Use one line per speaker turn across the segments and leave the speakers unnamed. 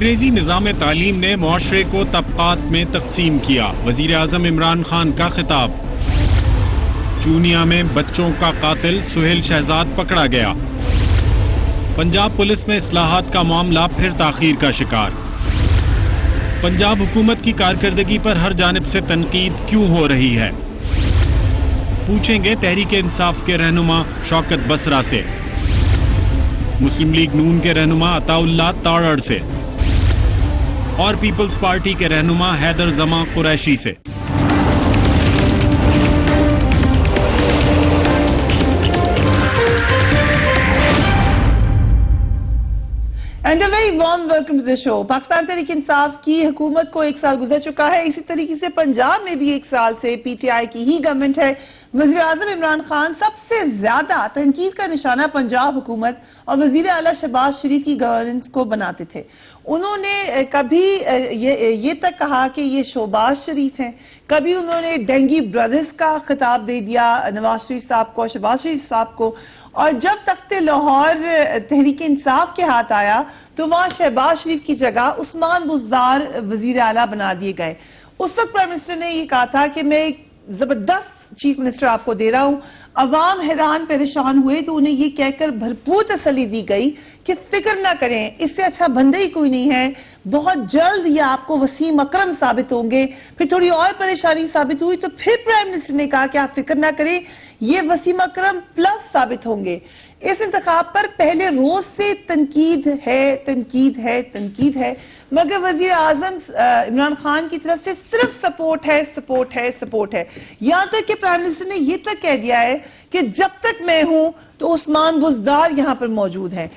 अंग्रेजी निज़ाम तालीम ने मुआशरे को तबकात में तकसीम किया। वज़ीर आज़म इमरान खान का खिताब। चूनिया में बच्चों का कातिल सुहेल शहजाद पकड़ा गया। पंजाब पुलिस में इस्लाहात का मामला फिर ताखीर का शिकार। पंजाब हुकूमत की कारकर्दगी पर हर जानिब से तनकीद क्यों हो रही है, पूछेंगे तहरीक इंसाफ के रहनुमा शौकत बसरा से, मुस्लिम लीग नून के रहनुमा अताउल्लाह ताड़ड़ से और पीपल्स पार्टी के रहनुमा हैदर जमा कुरैशी से।
And a very warm welcome to the show. Pakistan Tehreek Insaf की हुकूमत को 1 साल गुजर चुका है। इसी तरीके से पंजाब में भी 1 साल से पीटीआई की ही गवर्नमेंट है। वज़ीर आज़म इमरान खान सबसे ज्यादा तनकीद का निशाना पंजाब हुकूमत और वज़ीर आला शहबाज शरीफ की गवर्नेंस को बनाते थे। उन्होंने कभी ये तक कहा कि ये शहबाज शरीफ हैं, कभी उन्होंने डेंगी ब्रदर्स का खिताब दे दिया नवाज शरीफ साहब को, शहबाज शरीफ साहब को। और जब तख्ते लाहौर तहरीक इंसाफ के हाथ आया तो वहां शहबाज शरीफ की जगह उस्मान बुज़दार वजीर आला बना दिए गए। उस वक्त प्राइम मिनिस्टर ने ये कहा था कि मैं जबरदस्त चीफ मिनिस्टर आपको दे रहा हूं। अवाम हैरान परेशान हुए तो उन्हें यह कहकर भरपूर तसल्ली दी गई कि फिक्र ना करें, इससे अच्छा बंदे ही कोई नहीं है, बहुत जल्द ये आपको वसीम अकरम साबित होंगे। फिर थोड़ी और परेशानी साबित हुई तो फिर प्राइम मिनिस्टर ने कहा कि आप फिक्र ना करें, ये वसीम अकरम प्लस साबित होंगे। इस इंतखाब पर पहले रोज से तनकीद है, तनकीद है, तनकीद है, मगर वजीर आजम इमरान खान की तरफ से सिर्फ सपोर्ट है, सपोर्ट है, सपोर्ट है। यहां तक कि प्राइम मिनिस्टर ने यह तक कह दिया है कि जब तक मैं हूं तो उस्मान बुज़दार यहां पर मौजूद है।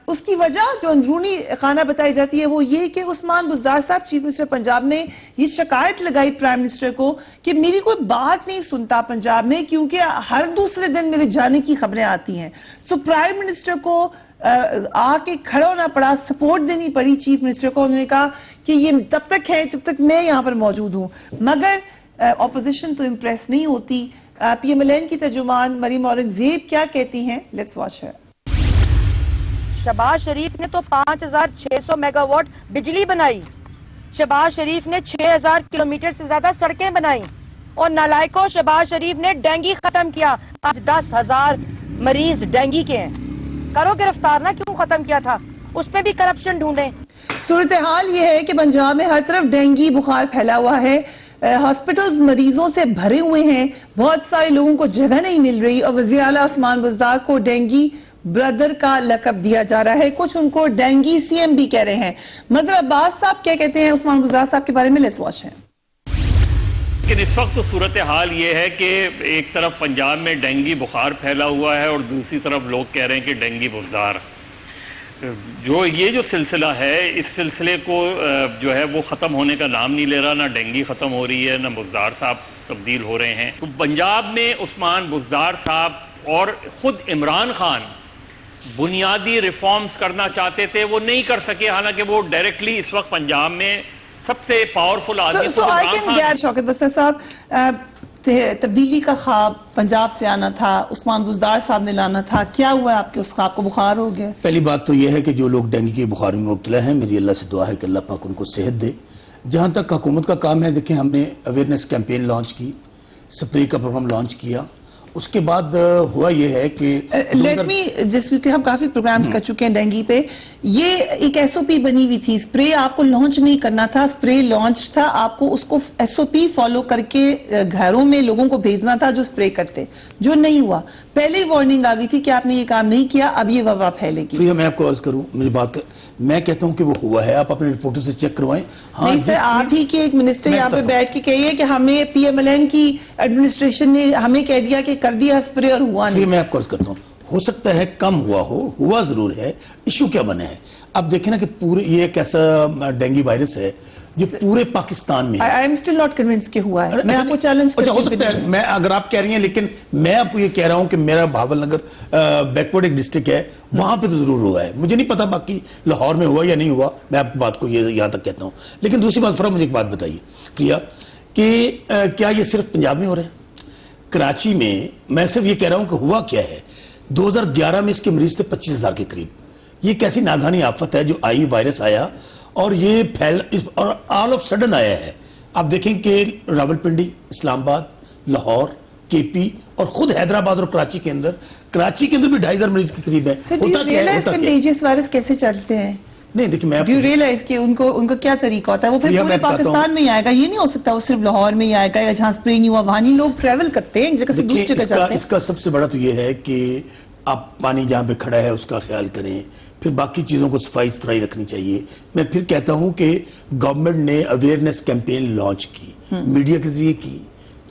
उसकी वजह जो अंदरूनी खाना बताई जाती है वो ये कि उस्मान बुज़दार साहब चीफ मिनिस्टर पंजाब ने ये शिकायत लगाई प्राइम मिनिस्टर को कि मेरी कोई बात नहीं सुनता पंजाब में, क्योंकि हर दूसरे दिन मेरे जाने की खबरें आती हैं। सो प्राइम मिनिस्टर को आके खड़ा होना पड़ा, सपोर्ट देनी पड़ी चीफ मिनिस्टर को। उन्होंने कहा कि ये तब तक है जब तक मैं यहां पर मौजूद हूं। मगर ऑपोजिशन तो इम्प्रेस नहीं होती। पीएमएलएन की तर्जुमान मरीम औरंगजेब क्या कहती हैं, लेट्स वॉच हर।
शहबाज शरीफ ने तो 5600 मेगावाट बिजली बनाई, शहबाज शरीफ ने 6000 किलोमीटर से ज्यादा सड़कें बनाई, और नालायकों शहबाज शरीफ ने डेंगी खत्म किया। आज 10,000 मरीज डेंगी के हैं। करो गिरफ्तार ना, क्यों खत्म किया था, उसमें भी करप्शन ढूंढे।
सूरत हाल ये है कि पंजाब में हर तरफ डेंगी बुखार फैला हुआ है, हॉस्पिटल्स मरीजों से भरे हुए हैं, बहुत सारे लोगों को जगह नहीं मिल रही और वज़ीर आला उस्मान बुज़दार को डेंगी ब्रदर का लक़ब दिया जा रहा है। कुछ उनको डेंगी सीएम भी कह रहे हैं। मज़हर अब्बास साहब क्या कहते हैं उस्मान बुज़दार साहब के बारे में, लेट्स वॉच है।
लेकिन इस वक्त सूरत हाल ये है कि एक तरफ पंजाब में डेंगी बुखार फैला हुआ है और दूसरी तरफ लोग कह रहे हैं कि डेंगी बुज़दार। जो सिलसिला है, इस सिलसिले को जो है वो ख़त्म होने का नाम नहीं ले रहा। ना डेंगी ख़त्म हो रही है, ना बुज़दार साहब तब्दील हो रहे हैं। तो पंजाब में उस्मान बुज़दार साहब और ख़ुद इमरान खान बुनियादी रिफॉर्म्स करना चाहते थे, वो नहीं कर सके। हालांकि वो डायरेक्टली इस वक्त पंजाब में सबसे पावरफुल आदमी
शौकत बसरा साहब, तब्दीली का ख्वाब पंजाब से आना था, उस्मान बुज़दार साहब ने लाना था, क्या हुआ आपके उस ख्वाब को, बुखार हो गया?
पहली बात तो यह है कि जो लोग डेंगू के बुखार में मुब्तला हैं, मेरी अल्लाह से दुआ है कि अल्लाह पाक उनको सेहत दे। जहाँ तक हुकूमत का काम है, देखिए हमने अवेयरनेस कैंपेन लॉन्च की, स्प्रे का प्रोग्राम लॉन्च किया। उसके बाद हुआ यह है कि
लेट मी जिस क्योंकि हम काफी प्रोग्राम्स कर चुके हैं डेंगी पे, ये एक एसओपी बनी हुई थी। स्प्रे आपको लॉन्च नहीं करना था, स्प्रे लॉन्च था, आपको उसको एसओपी फॉलो करके घरों में लोगों को भेजना था जो स्प्रे करते, जो नहीं हुआ। पहले ही वार्निंग आ गई थी कि आपने ये काम नहीं किया, अब ये वबा फैलेगी।
तो मैं आपको अर्ज करूं, मुझे बात कर, मैं कहता हूं कि वो हुआ है, आप अपने रिपोर्टर से चेक करवाएं।
हाँ, नहीं सर, आप ही के एक मिनिस्टर यहाँ पे बैठ के कहिए कि हमें पीएमएलएन की एडमिनिस्ट्रेशन ने हमें कह दिया कि कर दिया स्प्रे और हुआ नहीं।
मैं आपको अर्ज करता हूँ, हो सकता है कम हुआ जरूर है। इशू क्या बने हैं, अब देखें ना कि पूरे ये एक ऐसा डेंगू वायरस है जो पूरे पाकिस्तान में।
I am still not convinced कि हुआ है। मैं आपको चैलेंज
करती हूं। हो सकता है, मैं अगर आप कह रही हैं, लेकिन मैं आपको ये कह रहा हूं कि मेरा भावलनगर बैकवर्ड एक डिस्ट्रिक्ट है, वहां पे तो जरूर हुआ है। मुझे नहीं पता बाकी लाहौर में हुआ या नहीं हुआ, मैं आपकी बात को ये यहां तक कहता हूं। लेकिन दूसरी बात, फरा मुझे एक बात बताइए प्रिया, कि क्या ये सिर्फ पंजाब में हो रहा है? कराची में मैं सिर्फ ये कह रहा हूं कि हुआ क्या है, 2011 में इसके मरीज थे 25,000 के करीब। ये कैसी नागानी आफत है जो आई, वायरस आया और ये और ऑल ऑफ सडन आया है। आप देखें कि रावलपिंडी, इस्लामाबाद, लाहौर, केपी और खुद हैदराबाद और कराची के अंदर भी 2500 मरीज के करीब है।
होता क्या है? कंटेजियस वायरस कैसे चलते हैं?
नहीं देखिए, मैं
डू यू रियलाइज कि उनका क्या तरीका होता है? वो फिर पूरे पाकिस्तान में ही आएगा, ये नहीं हो सकता वो सिर्फ लाहौर में ही आएगा या जहां स्प्रे नहीं हुआ वहां नहीं। लोग ट्रैवल करते हैं एक जगह से दूसरी जगह जाते हैं।
इसका सबसे बड़ा तो ये है कि आप पानी जहां पे खड़ा है उसका ख्याल करें, फिर बाकी चीजों को सफाई सुथराई रखनी चाहिए। मैं फिर कहता हूं कि गवर्नमेंट ने अवेयरनेस कैंपेन लॉन्च की, मीडिया के जरिए की,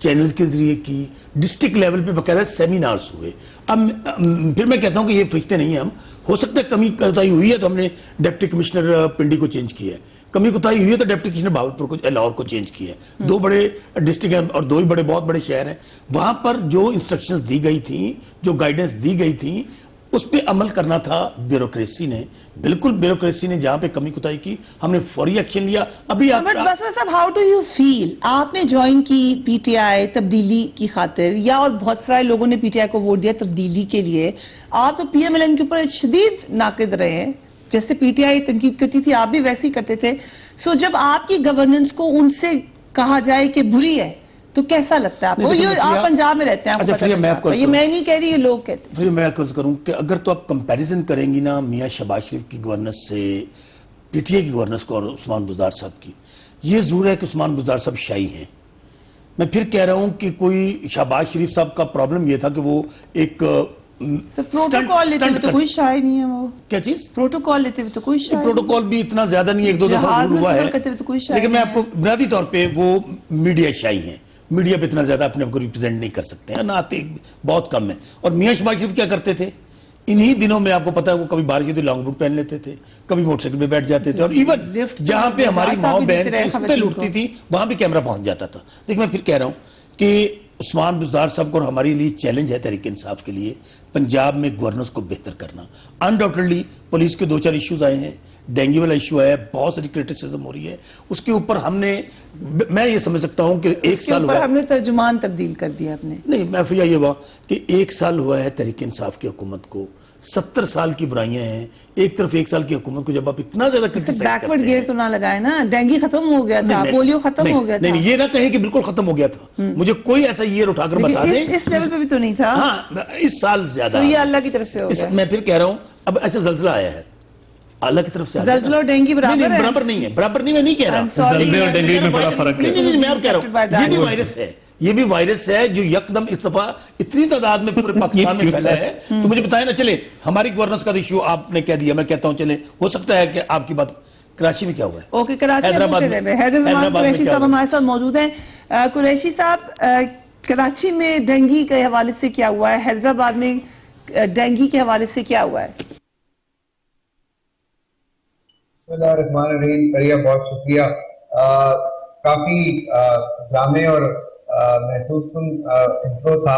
चैनल्स के जरिए की, डिस्ट्रिक्ट लेवल पे बकायदा सेमिनार्स हुए। अब फिर मैं कहता हूं कि ये फरिश्ते नहीं है हम। हो सकता है कमी कोताही हुई है तो हमने डिप्टी कमिश्नर पिंडी को चेंज किया है, कमी कोताही हुई है तो डिप्टी कमिश्नर भावलपुर को, लाहौर को चेंज किया है। 2 बड़े डिस्ट्रिक्ट हैं और 2 ही बहुत बड़े शहर हैं। वहां पर जो इंस्ट्रक्शंस दी गई थी, जो गाइडेंस दी गई थी, उस पर अमल करना था ब्यूरोक्रेसी ने। बिल्कुल ब्यूरोक्रेसी ने जहां पे कमी कुताही की, हमने फौरी एक्शन लिया। अभी
हाउ डू यू फील? आपने ज्वाइन की पीटीआई तब्दीली की खातिर, या और बहुत सारे लोगों ने पीटीआई को वोट दिया तब्दीली के लिए। आप तो पीएमएलएन के ऊपर शदीद नाकिद रहे हैं, जैसे पीटीआई तनकीद करती थी आप भी वैसे ही करते थे। सो जब आपकी गवर्नेंस को उनसे कहा जाए कि बुरी है तो कैसा लगता है आपको? ये आप पंजाब में रहते हैं,
अच्छा फिर
मैं नहीं कह रही, ये लोग कहते हैं।
फिर मैं अर्ज करूं कि अगर तो आप कंपैरिजन करेंगी ना मियां शहबाज शरीफ की गवर्नेंस से पीटीआई की गवर्नेंस को और उस्मान बुज़दार साहब की, ये जरूर है कि उस्मान बुज़दार साहब शाही हैं। मैं फिर कह रहा हूं कि कोई शहबाज शरीफ साहब का प्रॉब्लम ये था कि वो एक
प्रोटोकॉल लेते हुए तो कोई शाही नहीं है। वो
क्या चीज?
प्रोटोकॉल लेते हुए तो कोई शाही,
प्रोटोकॉल भी इतना ज्यादा नहीं है, 1-2 दफा हुआ है, लेकिन मैं आपको बुनियादी तौर पे वो मीडिया शाही है। मीडिया पे इतना ज्यादा अपने आप को रिप्रेजेंट नहीं कर सकते हैं, ना आते बहुत कम है। और मियां शहबाज शरीफ क्या करते थे इन्हीं दिनों में, आपको पता है, वो कभी बारिश होती लॉन्ग बूट पहन लेते थे, कभी मोटरसाइकिल पे बैठ जाते थे, और इवन जहां पे हमारी माँ बहन किस्मतें लुटती थी वहां भी कैमरा पहुंच जाता था। देखिए मैं फिर कह रहा हूं कि उस्मान बुज़दार साहब को और हमारे लिए चैलेंज है तहरीक इंसाफ के लिए पंजाब में गवर्नेंस को बेहतर करना। अनडाउटेडली पुलिस के 2-4 इश्यूज आए हैं, डेंगू वाला इशू है, बहुत सारी क्रिटिसिज्म हो रही है, उसके ऊपर मैं ये समझ सकता हूं कि 1 साल हुआ,
हमने तर्जुमान तब्दील कर दिया अपने।
नहीं, मैं फिर ये हुआ कि 1 साल हुआ है तहरीक इंसाफ की हुकूमत को, 70 साल की बुराइयां हैं। एक तरफ 1 साल की हुकूमत को जब आप इतना ज्यादा
बैकवर्ड गियर तो ना लगाए ना, डेंगू खत्म हो गया था, पोलियो खत्म हो गया था।
नहीं, ये ना कहें कि बिल्कुल खत्म हो गया था, मुझे कोई ऐसा ईयर उठाकर बता दे।
इस लेवल पे भी तो नहीं था।
हाँ, इस साल ज्यादा,
ये अल्लाह की तरफ से हो गया।
मैं फिर कह रहा हूं अब ऐसा जल्जला आया है अल्लाह की तरफ से।
जल्जला और डेंगू बराबर है?
बराबर नहीं है, बराबर नहीं, मैं नहीं कह रहा।
जल्जले और डेंगू में बड़ा फर्क है।
नहीं, मैं कह रहा हूं ये भी वायरस है, ये भी वायरस है जो यकदम इस दफा इतनी तादाद में पूरे पाकिस्तान में फैला है। तो मुझे बताया ना, चले हमारी गवर्नेंस का इशू आपने कह दिया, मैं कहता हूं चले हो सकता है कि आपकी बात कराची में क्या हुआ है।
ओके, कराची में कुरैशी साहब हमारे साथ मौजूद हैं। कुरैशी साहब, कराची में डेंगू के हवाले से क्या हुआ है, हैदराबाद में डेंगू के हवाले से क्या हुआ है?
करिया, बहुत शुक्रिया। काफी जामे और महसूस इंट्रो था,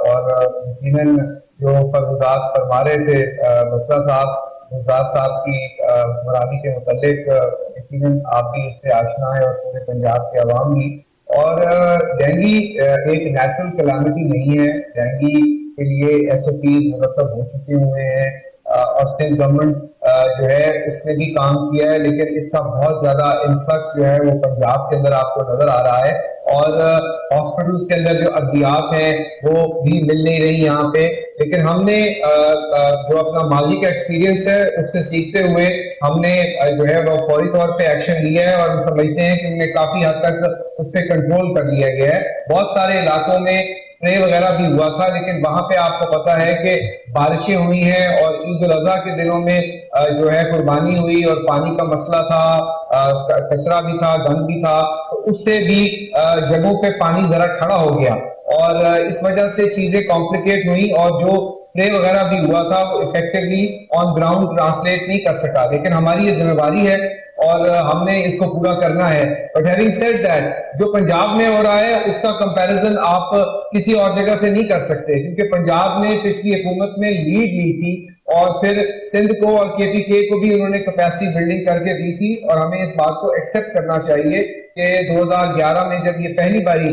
और यकीनन जो फरमात फरमा रहे थे बुज़दार साहब की हुक्मरानी के मुतालिक, यकीनन आप भी इससे आशना है और पूरे पंजाब के अवाम भी। और डेंगू एक नेचुरल कैलामिटी नहीं है, डेंगू के लिए SOP मुरतब हो चुके हुए हैं, और सिंध गवर्नमेंट जो है उसने भी काम किया है, लेकिन इसका बहुत ज्यादा इन्फ्लक्स जो है वो पंजाब के अंदर आपको नजर आ रहा है। और हॉस्पिटल्स के अंदर जो अद्वियात हैं वो भी मिल नहीं रही यहाँ पे। लेकिन हमने जो अपना माजी का एक्सपीरियंस है उससे सीखते हुए हमने जो है वो फौरी तौर पे एक्शन लिया है, और हम समझते हैं कि उन्हें काफी हद तक उस पर कंट्रोल कर लिया गया है। बहुत सारे इलाकों में स्प्रे वगैरह भी हुआ था, लेकिन वहां पे आपको पता है कि बारिशें हुई हैं और ईद उल अज़हा के दिनों में जो है कुर्बानी हुई और पानी का मसला था, कचरा भी था, गंद भी था, तो उससे भी जगहों पे पानी जरा खड़ा हो गया, और इस वजह से चीजें कॉम्प्लिकेट हुई, और जो स्प्रे वगैरह भी हुआ था वो इफेक्टिवली ऑन ग्राउंड ट्रांसलेट नहीं कर सका। लेकिन हमारी ये जिम्मेवारी है और हमने इसको पूरा करना है। बट हैविंग सेड दैट, जो पंजाब में हो रहा है उसका कंपैरिजन आप किसी और जगह से नहीं कर सकते, क्योंकि पंजाब ने पिछली हुकूमत में लीड ली थी और फिर सिंध को और KPK को भी उन्होंने कैपेसिटी बिल्डिंग करके दी थी। और हमें इस बात को एक्सेप्ट करना चाहिए कि 2011 में जब ये पहली बारी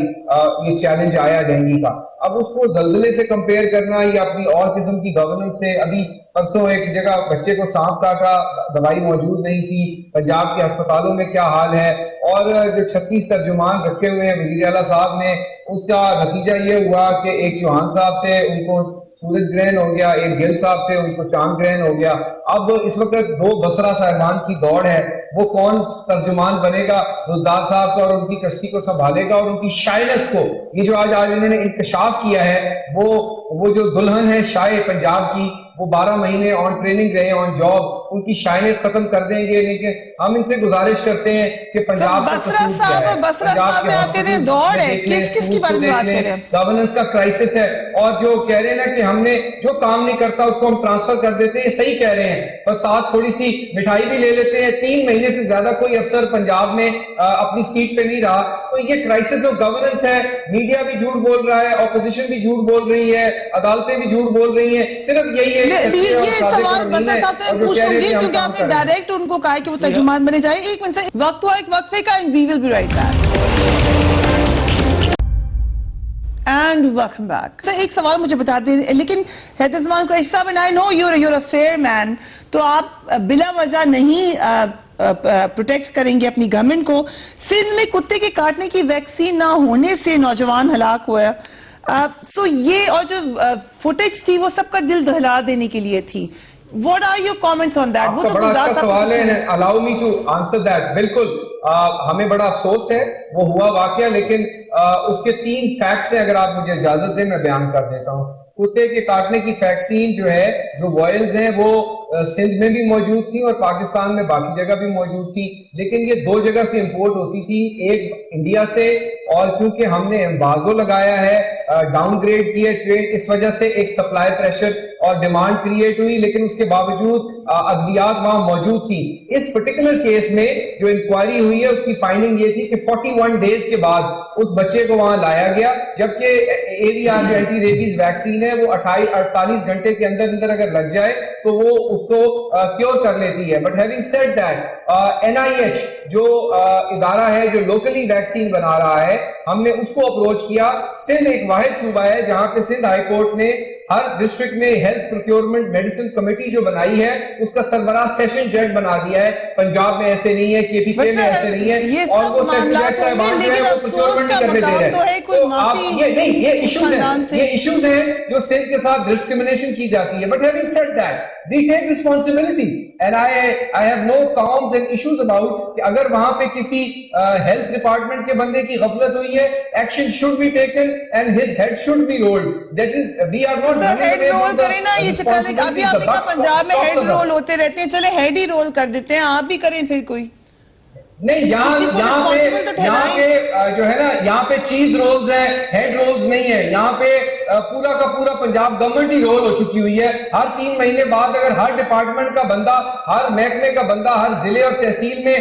ये चैलेंज आया डेंगू का, अब उसको जल्जले से कंपेयर करना या अपनी और किस्म की गवर्नेंस से, अभी परसों एक जगह बच्चे को सांप काटा, दवाई मौजूद नहीं थी। पंजाब के अस्पतालों में क्या हाल है। और जो 36 तर्जुमान रखे हुए हैं वज़ीर आला साहब ने, उसका नतीजा ये हुआ कि एक चौहान साहब थे, उनको सूरज ग्रहण हो गया, एक गिल साहब थे, उनको चांद ग्रहण हो गया। अब इस वक्त 2 बसरा साहिबान की दौड़ है, वो कौन तर्जुमान बनेगा रुजदार साहब का और उनकी कश्ती को संभालेगा और उनकी शाइनेस को, ये जो आज इन्होंने इंकशाफ किया है, वो जो दुल्हन है शाह पंजाब की, वो 12 महीने ऑन ट्रेनिंग रहे, ऑन जॉब, उनकी शाइनेस खत्म कर देंगे। लेकिन हम इनसे गुजारिश करते हैं कि पंजाब
बसरा साहब में आप कह रहे हैं दौड़ है, किसकी बारे में बात कर रहे हैं?
गवर्नेंस का क्राइसिस है। और जो कह रहे हैं ना कि हमने जो काम नहीं करता उसको हम ट्रांसफर कर देते हैं, सही कह रहे हैं, पर साथ थोड़ी सी मिठाई भी ले लेते हैं। 3 महीने से ज्यादा कोई अफसर पंजाब में अपनी सीट पे नहीं रहा, तो ये क्राइसिस ऑफ गवर्नेंस है। मीडिया भी झूठ बोल रहा है, ऑपोजिशन भी झूठ बोल रही है, अदालतें भी झूठ बोल रही है। सिर्फ यही है।
ये सवाल बसरा साहब से पूछ लूंगी क्योंकि आपने डायरेक्ट उनको कहा कि वो तर्जुमान बने जाए। एक मिनट से वक्त हुआ एक वक्फे का, and we will be right back. And welcome back. Sir एक सवाल मुझे बता दें, लेकिन हैदर ज़मान कुरैशी साहब, and I know you're a fair man, तो आप बिला वजह नहीं प्रोटेक्ट करेंगे अपनी गवर्नमेंट को। सिंध में कुत्ते के काटने की वैक्सीन ना होने से नौजवान हलाक हुआ। सो ये और जो फुटेज थी वो सबका दिल दहला देने के लिए थी। What are your comments on that? वो तो
बड़ा अच्छा सवाल है, allow me to answer that। बिल्कुल हमें बड़ा अफसोस है वो हुआ वाकया, लेकिन उसके 3 फैक्ट्स हैं, अगर आप मुझे इजाजत दें मैं बयान कर देता हूँ। कुत्ते के काटने की वैक्सीन जो है, जो वॉयल्स हैं, वो सिंध में भी मौजूद थी और पाकिस्तान में बाकी जगह भी मौजूद थी, लेकिन ये 2 जगह से इंपोर्ट होती थी, एक इंडिया से, और क्योंकि हमने एम्बार्गो लगाया है, डाउनग्रेड किए ट्रेड, इस वजह से एक सप्लाई प्रेशर और डिमांड क्रिएट हुई, लेकिन उसके बावजूद अद्वियात वहां मौजूद थी। इस पर्टिकुलर केस में जो इंक्वायरी हुई है उसकी फाइंडिंग ये थी कि 41 डेज के बाद उस बच्चे को वहां लाया गया, जबकि AVR जो एंटी रेबीज वैक्सीन है वो 48 घंटे के अंदर अंदर अगर लग जाए तो वो उसको क्योर कर लेती है। But having said that, NIH जो इदारा है जो लोकली वैक्सीन बना रहा है, हमने उसको अप्रोच किया। सिंध एक वाहिद सूबा है जहां पे सिंध हाई कोर्ट ने हर डिस्ट्रिक्ट में हेल्थ प्रोक्योरमेंट मेडिसिन कमेटी जो बनाई है उसका सरबराह सेशन जज बना दिया है। पंजाब में ऐसे नहीं है, KPK में ऐसे नहीं है,
ये
और वो
सब
सेशन
मामला
जज साहब
लेकिन अफसोस का मकाम तो है, कोई माफी
ये इश्यूज हैं जो सिंध के साथ डिस्क्रिमिनेशन की जाती है। But having said that, we take responsibility and I have no qualms and issues about कि अगर वहां पे किसी हेल्थ डिपार्टमेंट के बंदे की गफलत हुई है, action should be taken and his head should be rolled. That is we are not
head roll करें ना, ये चक्कर अभी आपने कहा पंजाब में हेड रोल होते रहते हैं, चले हेड ही रोल कर देते हैं, आप भी करें फिर कोई
नहीं। यहाँ पे जो है ना, यहाँ पे चीज रोल्स है, हेड रोल्स नहीं है। यहाँ पे पूरा का पूरा पंजाब गवर्नमेंट ही रोल हो चुकी हुई है। हर 3 महीने बाद अगर हर डिपार्टमेंट का बंदा, हर महकमे का बंदा हर जिले और तहसील में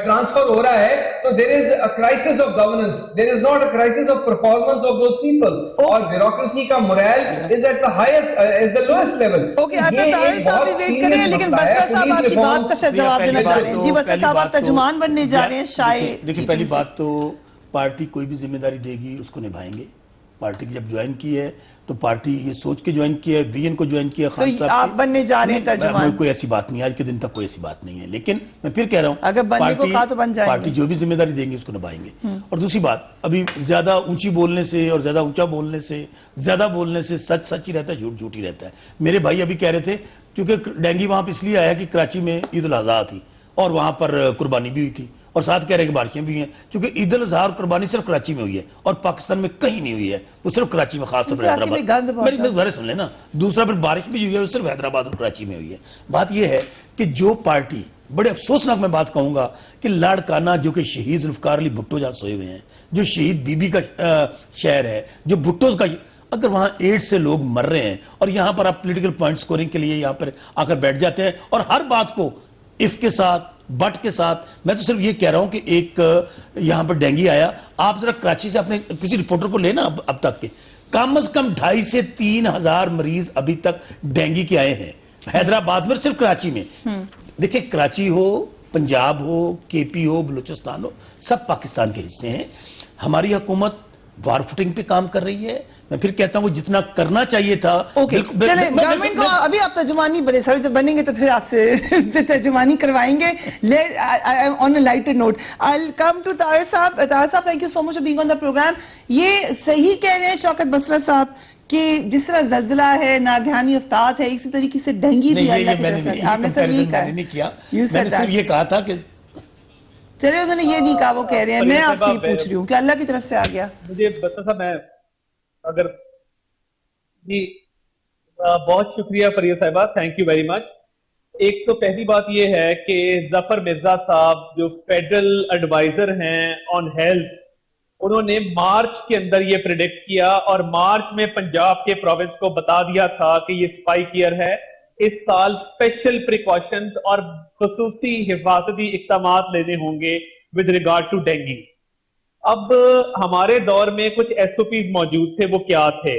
ट्रांसफर हो रहा है, तो there is a crisis of governance, there is not a crisis of performance of those people. और ब्यूरोक्रेसी का morale is at the highest, is the lowest level.
Okay, Tahir साहब भी वेट करें, लेकिन बसरा साहब आपकी बात का शायद जवाब देना चाह रहे हैं। जी बसरा साहब, आप तर्जुमान बनने जा रहे हैं शायद।
देखिए, पहली बात तो पार्टी कोई भी जिम्मेदारी देगी उसको निभाएंगे। पार्टी की जब ज्वाइन की है तो पार्टी ये सोच के ज्वाइन किया है, विजन को ज्वाइन किया खान साहब।
आप बनने जा रहे हैं तर्जुमान?
कोई ऐसी बात नहीं, आज के दिन तक कोई ऐसी बात नहीं है, लेकिन मैं फिर कह रहा हूं,
अगर बनने को कहा तो बन जाएंगे।
पार्टी जो भी जिम्मेदारी देंगे उसको निभाएंगे। और दूसरी बात, अभी ज्यादा ऊंची बोलने से और ज्यादा ऊंचा बोलने से, ज्यादा बोलने से सच सच ही रहता है, झूठ झूठ ही रहता है। मेरे भाई अभी कह रहे थे, क्योंकि डेंगू वहां पर इसलिए आया कि कराची में ईद उल अजहा थी और वहां पर कुर्बानी भी हुई थी, और साथ कह रहे हैं कि बारिशें भी हैं, क्योंकि ईद उल अजहा और कुर्बानी सिर्फ कराची में हुई है और पाकिस्तान में कहीं नहीं हुई है, वो सिर्फ कराची में, खासतौर पर हैदराबाद। मेरी बात सुन लेना। दूसरा, फिर बारिश भी हुई है वो सिर्फ हैदराबाद और कराची में हुई है। बात यह है कि जो पार्टी, बड़े अफसोसनाक मैं बात कहूंगा कि लाड़काना, जो कि शहीद जुल्फकार अली भुट्टो जहां सोए हुए हैं, जो शहीद बीबी का शहर है, जो भुट्टो का, अगर वहां एड्स से लोग मर रहे हैं और यहां पर आप पॉलिटिकल पॉइंट स्कोरिंग के लिए यहां पर आकर बैठ जाते हैं और हर बात को इफ के साथ, बट के साथ। मैं तो सिर्फ ये कह रहा हूं कि एक यहां पर डेंगू आया, आप जरा कराची से अपने किसी रिपोर्टर को लेना, अब तक के कम से कम 2,500 से 3,000 मरीज अभी तक डेंगू के आए हैं हैदराबाद में, सिर्फ कराची में। देखिए, कराची हो, पंजाब हो, KP हो, बलूचिस्तान हो, सब पाकिस्तान के हिस्से हैं। हमारी हुकूमत वार फुटिंग पे काम कर रही है। मैं फिर कहता हूँ जितना करना चाहिए था।
ओके, चले गवर्नमेंट को अभी आप तर्जुमानी बने सर जब बनेंगे तो फिर आपसे तर्जुमानी करवाएंगे। On a lighter note I will come to तार साहब। Thank you so much for being on the programme. ये सही कह रहे हैं शौकत बसरा साहब कि जिस तरह जलजिला है, नागहानी अफ्तात है, इसी तरीके से डेंगी भी अल्लाह की तरफ से। आपने सब यही कहा? मैंने सिर्फ ये कहा था कि चले उन्होंने ये नहीं कहा, वो कह रहे हैं। मैं आपसे ही पूछ रही हूँ कि अल्लाह की तरफ से आ गया।
मुझे बसरा साहब, मैं अगर जी बहुत शुक्रिया फरिया साहिबा, थैंक यू वेरी मच। एक तो पहली बात ये है कि जफर मिर्जा साहब जो फेडरल एडवाइजर हैं ऑन हेल्थ, उन्होंने मार्च के अंदर ये प्रिडिक्ट किया और मार्च में पंजाब के प्रोविंस को बता दिया था कि ये स्पाइक ईयर है, इस साल स्पेशल प्रिकॉशंस और खुसूसी हिफाजती इक़दामात लेने होंगे विद रिगार्ड टू डेंगू। अब हमारे दौर में कुछ SOPs मौजूद थे। वो क्या थे?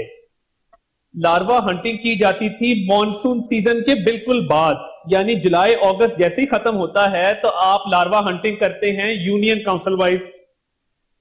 लार्वा हंटिंग की जाती थी मॉनसून सीजन के बिल्कुल बाद, यानी जुलाई अगस्त जैसे ही खत्म होता है तो आप लार्वा हंटिंग करते हैं यूनियन काउंसिल वाइज।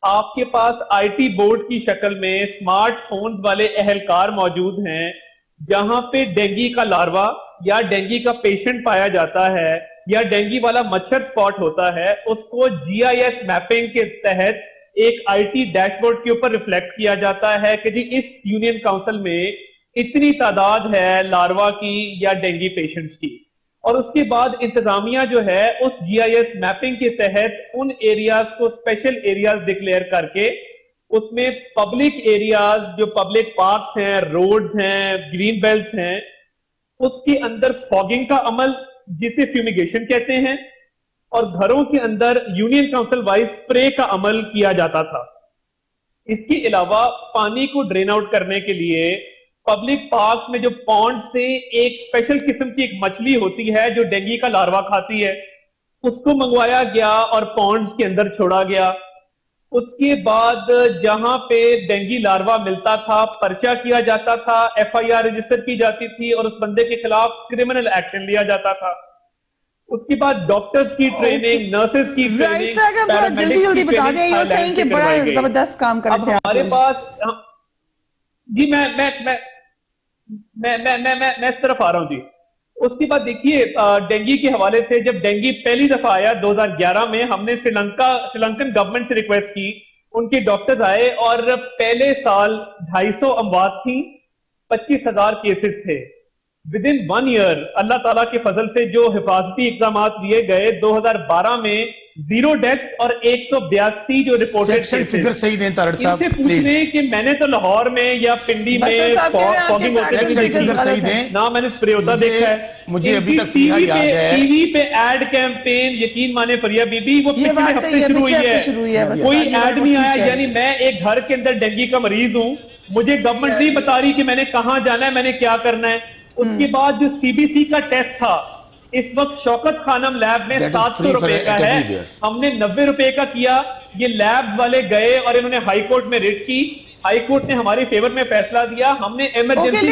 आपके पास IT बोर्ड की शक्ल में स्मार्टफोन्स वाले एहलकार मौजूद हैं, जहां पे डेंगू का लार्वा या डेंगू का पेशेंट पाया जाता है या डेंगू वाला मच्छर स्पॉट होता है, उसको GIS मैपिंग के तहत एक IT डैशबोर्ड के ऊपर रिफ्लेक्ट किया जाता है कि जी इस यूनियन काउंसिल में इतनी तादाद है लार्वा की या डेंगू पेशेंट्स की। और उसके बाद इंतजामिया जो है उस GIS मैपिंग के तहत उन एरियाज को स्पेशल एरियाज डिक्लेयर करके उसमें पब्लिक एरियाज जो पब्लिक पार्क्स हैं, रोड्स हैं, ग्रीन बेल्ट्स हैं, उसके अंदर फॉगिंग का अमल जिसे फ्यूमिगेशन कहते हैं, और घरों के अंदर यूनियन काउंसिल वाइज स्प्रे का अमल किया जाता था। इसके अलावा पानी को ड्रेन आउट करने के लिए पब्लिक पार्क में जो पॉन्ड्स थे, एक स्पेशल किस्म की एक मछली होती है जो डेंगू का लार्वा खाती है, उसको मंगवाया गया और पॉन्ड्स के अंदर छोड़ा गया। उसके बाद जहां पे डेंगू लार्वा मिलता था पर्चा किया जाता था, FIR रजिस्टर की जाती थी और उस बंदे के खिलाफ क्रिमिनल एक्शन लिया जाता था। उसके बाद डॉक्टर्स की ट्रेनिंग, नर्सेस की ट्रेनिंग,
जल्दी बता दें। ये सही कि बड़ा जबरदस्त काम कर रहे थे
हमारे पास। जी मैं इस तरफ आ रहा हूं जी। उसके बाद देखिए डेंगू के हवाले से जब डेंगू पहली दफा आया 2011 में, हमने श्रीलंकन गवर्नमेंट से रिक्वेस्ट की, उनके डॉक्टर्स आए और पहले साल 250 अमवात थी, 25,000 केसेस थे। विद इन 1 ईयर अल्लाह ताला के फजल से जो हिफाजती इक़दाम लिए गए, 2012 में 0 डेथ और 182 जो रिपोर्टेड
फिगर सही दें तारड़ साहब
प्लीज। कि मैंने तो लाहौर में या पिंडी में फॉगिंग
फिगर सही दें
ना, मैंने स्प्रे होता देखा है।
मुझे अभी तक
टीवी पे एड कैंपेन, यकीन माने फरिया बीबी, वो पिछले हफ्ते शुरू हुई है, कोई एड नहीं आया। यानी मैं एक घर के अंदर डेंगू का मरीज हूँ, मुझे गवर्नमेंट नहीं बता रही कि मैंने कहाँ जाना है, मैंने क्या करना है। उसके बाद जो CBC का टेस्ट था, इस वक्त शौकत खानम लैब में 700 रुपए का है, हमने 90 रुपए का किया। ये लैब वाले गए और इन्होंने हाई कोर्ट में रिट की, हाई कोर्ट ने हमारे फेवर में फैसला दिया, हमने इमरजेंसी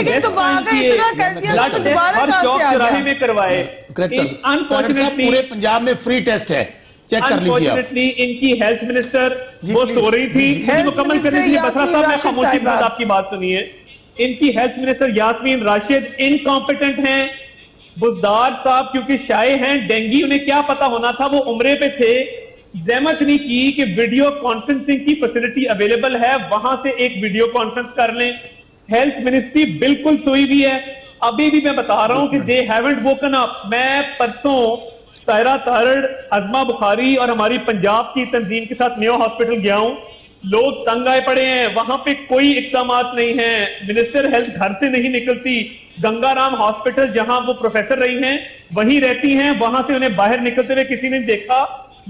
हर चौक चौराहे में करवाए।
अनफॉर्चुनेटली
पूरे
पंजाब में फ्री टेस्ट है, चेक कर लीजिए।
अनफॉर्चुनेटली इनकी हेल्थ मिनिस्टर वो सो रही थी, मुकम्मल करनी थी। बसरा साहब मैं खामोशी के बाद आपकी बात सुनिए। इनकी health minister Yasmin Rashid incompetent हैं। बुज़दार साहब क्योंकि शाये हैं, डेंगू उन्हें क्या पता होना था, वो उम्रे पे थे, जहमत नहीं की कि वीडियो कॉन्फ्रेंसिंग की फैसिलिटी अवेलेबल है, वहां से एक वीडियो कॉन्फ्रेंस कर लें। हेल्थ मिनिस्ट्री बिल्कुल सोई हुई है। अभी भी मैं बता रहा हूं कि दे हैवंट वोकन अप। मैं परसों सायरा तारड़, अजमा बुखारी और हमारी पंजाब की तंजीम के साथ मेयो हॉस्पिटल गया हूं, लोग तंग आए पड़े हैं, वहां पे कोई इक़दामात नहीं है, मिनिस्टर हेल्थ घर से नहीं निकलती। गंगाराम हॉस्पिटल जहां वो प्रोफेसर रही हैं वहीं रहती हैं, वहां से उन्हें बाहर निकलते हुए किसी ने देखा।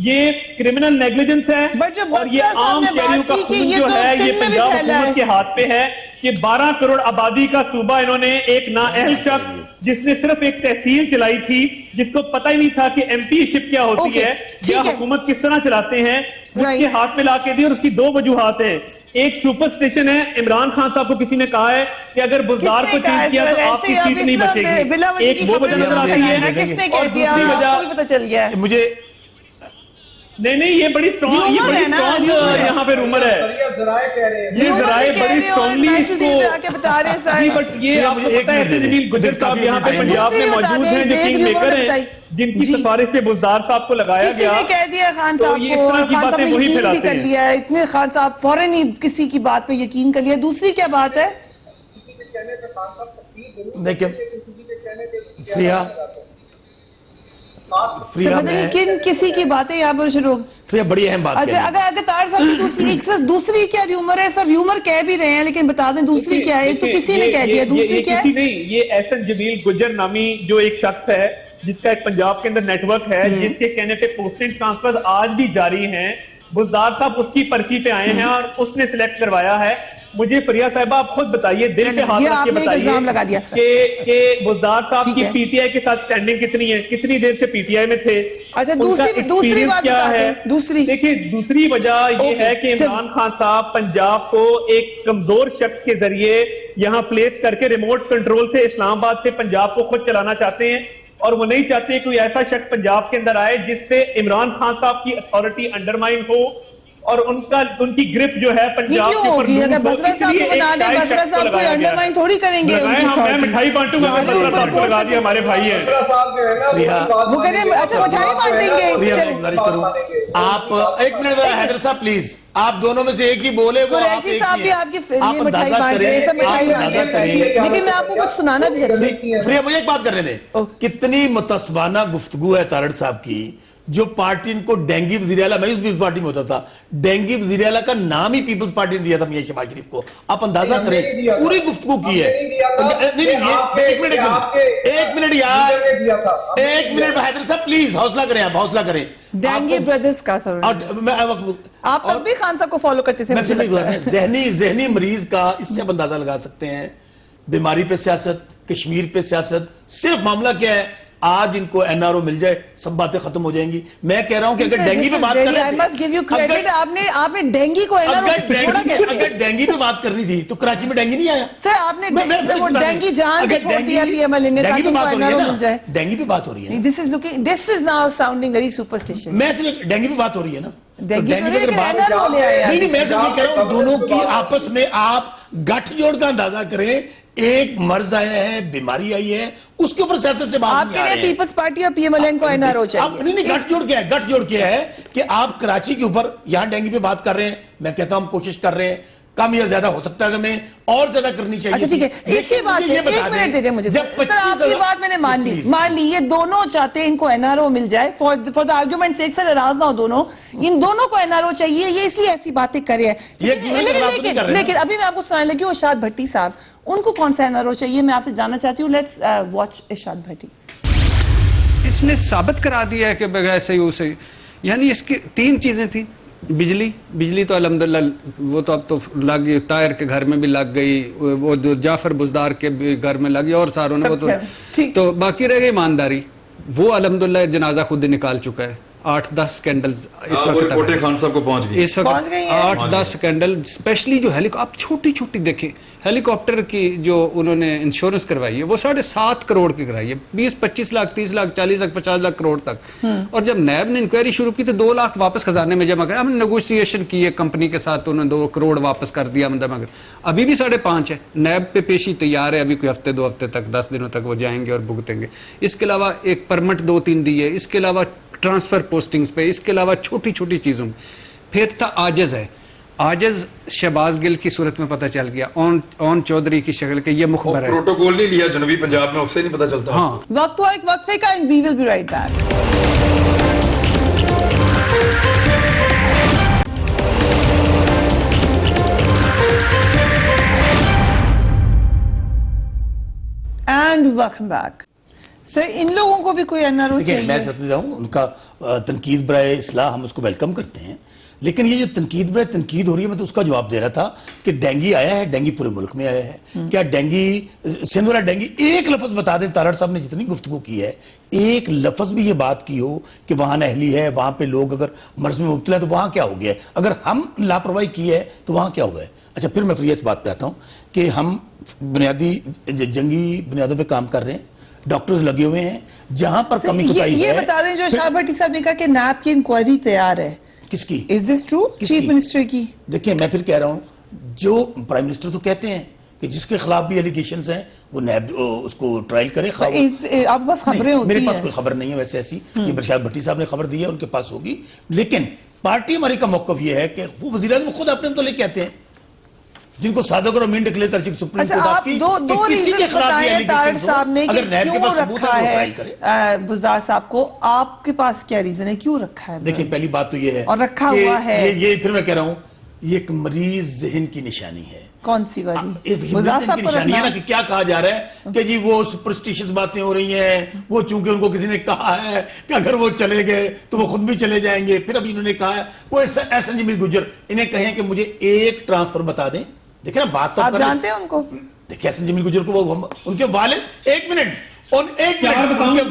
ये क्रिमिनल नेग्लिजेंस है और ये आम शहरियों का खून जो है ये पंजाब हुकूमत के हाथ पे है कि 12 करोड़ आबादी का सूबा इन्होंने एक नाअहल शख्स जिसने सिर्फ एक तहसील चलाई थी, जिसको पता ही नहीं था कि एमपीशिप क्या होती है या हुकूमत किस तरह चलाते हैं, उसके हाथ में ला के दी। और उसकी 2 वजूहात हैं। एक सुपर स्टेशन है, इमरान खान साहब को किसी ने कहा है कि अगर बुज़दार को चेंज किया तो आपकी सीट नहीं बचेगी। एक वो वजह नजर आती है,
किसने कह दिया, आपको भी पता चल गया है।
मुझे
नहीं, ये बड़ी स्ट्रॉन्ग यहाँ पे रूमर है। ये जराए बड़ी स्ट्रॉन्गली इसको
बता रहे हैं सर।
बट ये आपको पता है जलील गुजर साहब यहाँ पे पंजाब में मौजूद हैं, जो किंग मेकर हैं, जिनकी सिफारिश पे बुज़दार साहब को लगाया गया।
किसी ने कह दिया खान साहब को, खान साहब ने यकीन भी कर लिया है, इतने खान साहब फौरन ही किसी की बात पे यकीन कर लिया। दूसरी क्या बात है?
देखिए फ्रिया
लेकिन किसी की बातें यहाँ पर शुरू
फ्रिया बड़ी अहम बात
अच्छा, अगर तार साहब की दूसरी क्या र्यूमर है? सर र्यूमर कह भी रहे हैं, लेकिन बता दें दूसरी क्या है? एक तो किसी ने कह दिया, दूसरी क्या है?
नहीं, ये एहसन जमील गुजर नामी जो एक शख्स है, जिसका एक पंजाब के अंदर नेटवर्क है, जिसके कहने पे पोस्टिंग ट्रांसफर आज भी जारी हैं। बुज़दार साहब उसकी पर्ची पे आए हैं और उसने सिलेक्ट करवाया है। मुझे फरिया साहिबा आप खुद बताइए, दिल पे हाथ रख के बताइए कि बुज़दार साहब की पीटीआई के साथ स्टैंडिंग कितनी है, कितनी देर से पीटीआई में थे?
अच्छा, दूसरी बात क्या है?
देखिए, दूसरी वजह ये है कि इमरान खान साहब पंजाब को एक कमजोर शख्स के जरिए यहाँ प्लेस करके रिमोट कंट्रोल से इस्लामाबाद से पंजाब को खुद चलाना चाहते हैं, और वो नहीं चाहते कोई ऐसा शख्स पंजाब के अंदर आए जिससे इमरान खान साहब की अथॉरिटी अंडरमाइन हो और उनकी ग्रिप जो है पंजाब के ऊपर
अगर बसरा साहब को बना दे, बसरा साहब कोई अंडरमाइन थोड़ी करेंगे।
मैं मिठाई बांटूंगा, बसरा साहब को लगा दिया, हमारे भाई हैं
वो कह रहे हैं अच्छा मिठाई बांटेंगे।
आप एक मिनट हैदर साहब प्लीज, आप दोनों में से एक ही बोले। वो
कुरैशी साहब भी आपकी मिठाई बांट रहे हैं, सब मिठाई बांट रहे हैं, लेकिन मैं आपको कुछ सुनाना भी चाहती हूँ।
फ्रिया मुझे एक बात करने दे, कितनी मुतस्बाना गुफ्तगू है तारड़ साहब की, जो पार्टी इनको डेंगी वज़ीर आला, मैं उस पीपल्स पार्टी में होता था, डेंगी वज़ीर आला का नाम ही पीपल्स पार्टी ने दिया था मियां शहबाज शरीफ को। आप अंदाजा करें, पूरी गुफ्तगू की है। नहीं, एक मिनट यार, एक मिनट हैदर साहब प्लीज हौसला करें, आप हौसला करें।
डेंगी ब्रदर्स का सर, आप तब भी खान साहब को फॉलो करते थे।
जहनी मरीज का इससे आप अंदाजा लगा सकते हैं। बीमारी पे सियासत, कश्मीर पे सियासत, सिर्फ मामला क्या है, आज इनको एनआरओ मिल जाए सब बातें खत्म हो जाएंगी। मैं कह रहा हूं कि अगर डेंगी पे बात कर रहे थे,
आपने डेंगी को
अगर डेंगी पे बात करनी थी तो कराची में डेंगी नहीं आया
सर। आपने डेंगी जान के छोड़ दिया पीएमएल ने ताकि एनआरओ मिल जाए।
डेंगी पे बात हो रही है,
this is now sounding very superstitious.
मैं सिर्फ डेंगी पे बात हो रही है ना,
डेंगी
पे अगर बात नहीं, मैं सिर्फ ये कह रहा हूं दोनों की आपस में आप गठजोड़ का अंदाजा करें। एक मर्ज आया है, बीमारी आई है, उसके ऊपर सियासत से बात नहीं आ रही है।
पीपल्स पार्टी और पीएमएल को एनआरओ चाहिए।
नहीं, गठजोड़ क्या है कि आप कराची के ऊपर यहां डेंगी पे बात कर रहे हैं। मैं कहता हूं हम कोशिश कर रहे हैं, कम या ज्यादा हो सकता है, हमें और ज्यादा करनी चाहिए।
अच्छा ठीक है, इसी बात पे एक मिनट दे दे मुझे सर। आपकी बात मैंने मान ली, ये दोनों चाहते हैं इनको एनआरओ मिल जाए for the argument sake. Sir नाराज ना हो, दोनों इन दोनों को एनआरओ चाहिए, ये इसलिए ऐसी बातें कर रहे हैं। लेकिन अभी मैं आपको सुनाने लगी हूँ इरशाद भट्टी साहब, उनको कौन सा एनआरओ चाहिए मैं आपसे जानना चाहती हूँ। लेट्स वॉच इरशाद भट्टी।
इसने साबित करा दिया है कि बगैर सही उसे, यानी इसकी तीन चीजें थी। बिजली तो अल्हम्दुलिल्लाह वो तो अब तो लग गई, तायर के घर में भी लग गई, वो जो जाफर बुज़दार के भी घर में लगी, और सारों ने वो तो बाकी रह गई ईमानदारी। वो अल्हम्दुलिल्लाह जनाजा खुद ही निकाल चुका है। 8-10 स्कैंडल्स इस वक्त
खान साहब को पहुंच गई,
इस वक्त 8-10 स्कैंडल, स्पेशली जो आप छोटी देखें हेलीकॉप्टर की जो उन्होंने इंश्योरेंस करवाई है वो 7.5 करोड़ की कराई है, 20-25 लाख 30 लाख 40 लाख 50 लाख करोड़ तक। और जब नैब ने इंक्वायरी शुरू की तो 2 लाख वापस खजाने में जमा किया। हमने नेगोशिएशन की है कंपनी के साथ, उन्होंने 2 करोड़ वापस कर दिया, मगर अभी भी 5.5 है। नैब पे पेशी तैयार है, अभी कोई हफ्ते 2 हफ्ते तक 10 दिनों तक वो जाएंगे और भुगतेंगे। इसके अलावा एक परमिट 2-3 दी है, इसके अलावा ट्रांसफर पोस्टिंग्स पे, इसके अलावा छोटी चीजों में। फिर था आजज है, आजज शहबाज गिल की सूरत में पता चल गया, ऑन चौधरी की शक्ल के ये मुखबर है।
प्रोटोकॉल नहीं लिया जनूबी पंजाब में, उससे नहीं पता चलता।
हाँ,
वक्त हुआ एक वक्फे का, and we will be right back. And welcome back. Sir इन लोगों को भी कोई एनआरओ चाहिए?
मैं समझता हूं उनका तनकीद बराए इस्लाह हम उसको वेलकम करते हैं, लेकिन ये जो तनकीद हो रही है, मैं तो उसका जवाब दे रहा था कि डेंगी आया है, डेंगी पूरे मुल्क में आया है। क्या डेंगी सिंध वाला डेंगी, एक लफ्ज बता दें, तारड़ साहब ने जितनी गुफ्तगू की है, एक लफ्ज भी ये बात की हो कि वहां नहली है, वहां पे लोग अगर मर्ज में मुब्तला है तो वहां क्या हो गया है, अगर हम लापरवाही की है तो वहां क्या हुआ है। अच्छा, फिर मैं फिर इस बात पे आता हूं कि हम बुनियादी जंगी बुनियादों पर काम कर रहे हैं, डॉक्टर्स लगे हुए हैं, जहां पर कमी कुताही
ये
है।
बता दें, जो शाह भट्टी साहब ने कहा कि नैब की इंक्वायरी तैयार है,
किसकी?
Is this true? Chief minister की?
देखिए, मैं फिर कह रहा हूं, जो प्राइम मिनिस्टर तो कहते हैं कि जिसके खिलाफ भी एलिगेशंस हैं वो नैब उसको ट्रायल करे।
आपके पास खबरें होती
मेरे पास
हैं?
कोई खबर नहीं है वैसे ऐसी, ये शाह भट्टी साहब ने खबर दी है, उनके पास होगी। लेकिन पार्टी हमारी का मौकफ ये है कि वो वज़ीर-ए-आज़म खुद अपने मुतालिक कहते हैं, जिनको सादगर और मीन डिक्लेयर कर चुकी सुप्रीम कोर्ट आपकी,
दो
किसी के खिलाफ भी एलिगेशंस
साहब ने
अगर नैब के पास सबूत है वो ट्रायल करे।
बुज़दार साहब को आपके पास क्या रीजन है, क्यों रखा है?
देखिए, पहली बात तो ये है
और रखा हुआ है,
ये फिर मैं कह रहा हूं, ये एक मरीज जहन की निशानी है।
कौन सी वाली?
बुज़दार साहब की निशानी है ना कि क्या कहा जा रहा है कि जी वो सुपरस्टिशियस बातें हो रही हैं, वो चूंकि उनको किसी ने कहा है कि अगर वो चले गए तो वो खुद भी चले जाएंगे। फिर अभी इन्होंने कहा है वो एहसन जमील गुज्जर, इन्हें कहें कि मुझे एक ट्रांसफर बता दें। देखिए ना, बात तो
आप जानते हैं उनको?
देखिए, एहसन जमील गुज्जर को वो उनके वालिद, एक मिनट उनके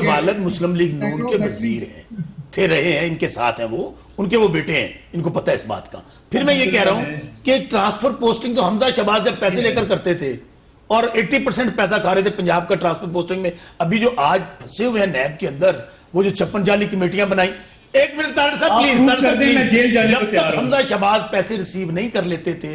वालिद मुस्लिम लीग नून के वजीर हैं, थे रहे हैं, इनके साथ हैं वो, उनके वो बेटे हैं, इनको पता है इस बात का। फिर मैं ये कह रहा हूं कि ट्रांसफर पोस्टिंग तो हमजा शहबाज जब पैसे लेकर करते थे और 80% पैसा खा रहे थे पंजाब का ट्रांसफर पोस्टिंग में, अभी जो आज फंसे हुए हैं नैब के अंदर, वो जो 56 जाली कमेटियां बनाई। एक मिनट तारड़ साहब प्लीज, जब तक हमजा शहबाज पैसे रिसीव नहीं कर लेते थे